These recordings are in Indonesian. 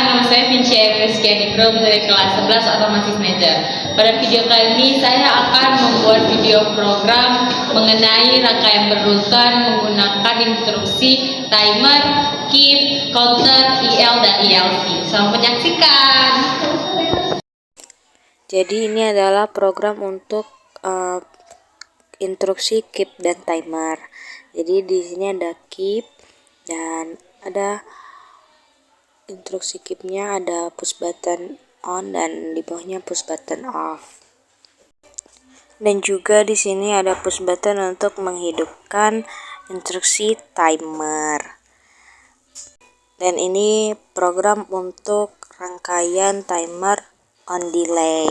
nama saya Vincia Rizkyani Bro dari kelas 11 Otomatis Manager. Pada video kali ini saya akan membuat video program mengenai rangkaian berurutan menggunakan instruksi timer, keep, counter, IL, dan ILC. Selamat menyaksikan. Jadi ini adalah program untuk instruksi keep dan timer. Jadi di sini ada keep dan ada instruksi keepnya, ada push button on dan di bawahnya push button off. Dan juga di sini ada push button untuk menghidupkan instruksi timer. Dan ini program untuk rangkaian timer on delay.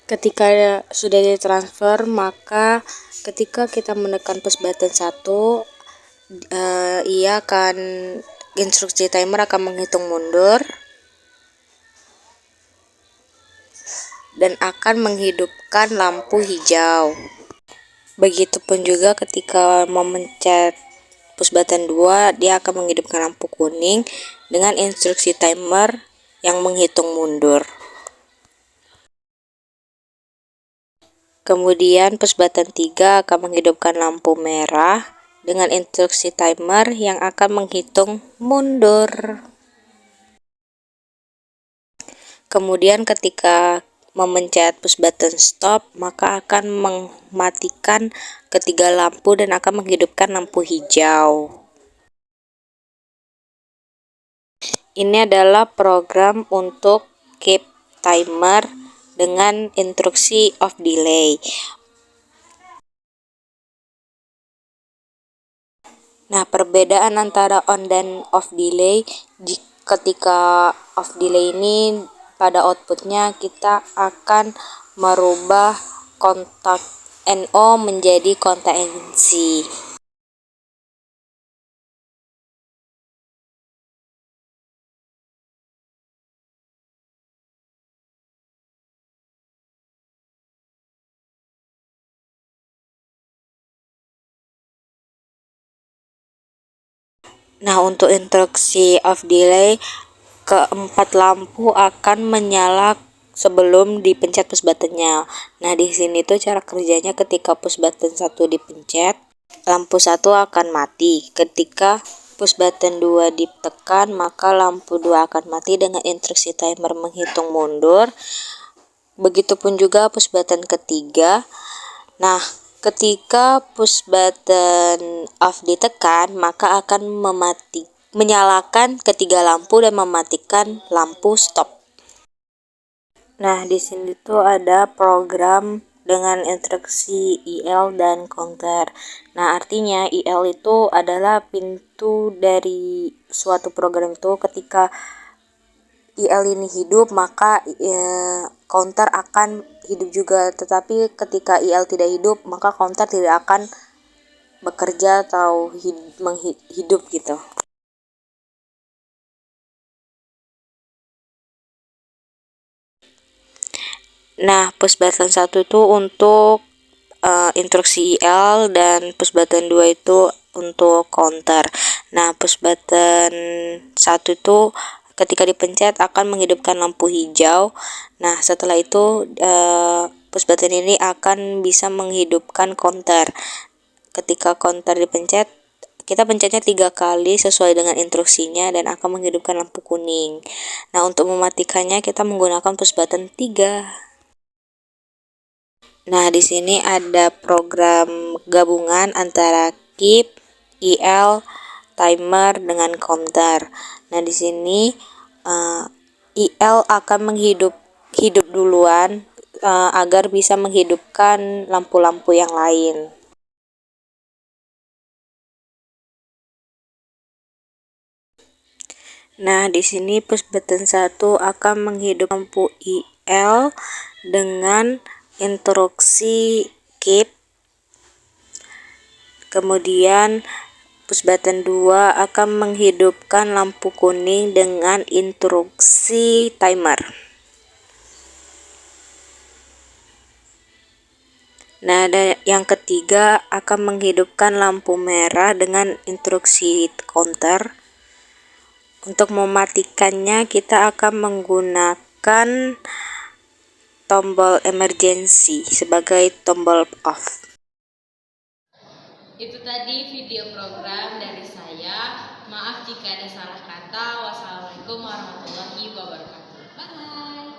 Ketika sudah ditransfer, maka ketika kita menekan push button 1, instruksi timer akan menghitung mundur dan akan menghidupkan lampu hijau. Begitupun juga ketika memencet push button 2, dia akan menghidupkan lampu kuning dengan instruksi timer yang menghitung mundur. Kemudian push button 3 akan menghidupkan lampu merah dengan instruksi timer yang akan menghitung mundur. Kemudian ketika memencet push button stop, maka akan mematikan ketiga lampu dan akan menghidupkan lampu hijau. Ini adalah program untuk keep timer dengan instruksi off delay. Nah, perbedaan antara on dan off delay, ketika off delay ini pada outputnya kita akan merubah kontak NO menjadi kontak NC. Nah, untuk instruksi off delay, keempat lampu akan menyala sebelum dipencet push buttonnya. Nah, di sini tuh cara kerjanya, ketika push button 1 dipencet, lampu 1 akan mati. Ketika push button 2 ditekan, maka lampu 2 akan mati dengan instruksi timer menghitung mundur. Begitupun juga push button ketiga. Nah, ketika push button off ditekan, maka akan menyalakan ketiga lampu dan mematikan lampu stop. Nah, di sini tuh ada program dengan instruksi IL dan counter. Nah, artinya IL itu adalah pintu dari suatu program itu. Ketika IL ini hidup, maka counter akan hidup juga. Tetapi ketika IL tidak hidup, maka counter tidak akan bekerja atau hidup gitu. Nah, push button 1 itu untuk instruksi IL dan push button 2 itu untuk counter. Nah, push button 1 itu ketika dipencet akan menghidupkan lampu hijau. Nah, setelah itu push button ini akan bisa menghidupkan counter. Ketika counter dipencet, kita pencetnya 3 kali sesuai dengan instruksinya dan akan menghidupkan lampu kuning. Nah, untuk mematikannya kita menggunakan push button 3. Nah, di sini ada program gabungan antara keep, IL, timer dengan counter. Nah, di sini IL akan hidup duluan agar bisa menghidupkan lampu-lampu yang lain. Nah, di sini push button 1 akan menghidupkan lampu IL dengan instruksi keep. Kemudian Push button 2 akan menghidupkan lampu kuning dengan instruksi timer. Nah, yang ketiga akan menghidupkan lampu merah dengan instruksi counter. Untuk mematikannya kita akan menggunakan tombol emergency sebagai tombol off. Itu tadi video program dari saya. Maaf jika ada salah kata. Wassalamualaikum warahmatullahi wabarakatuh. Bye.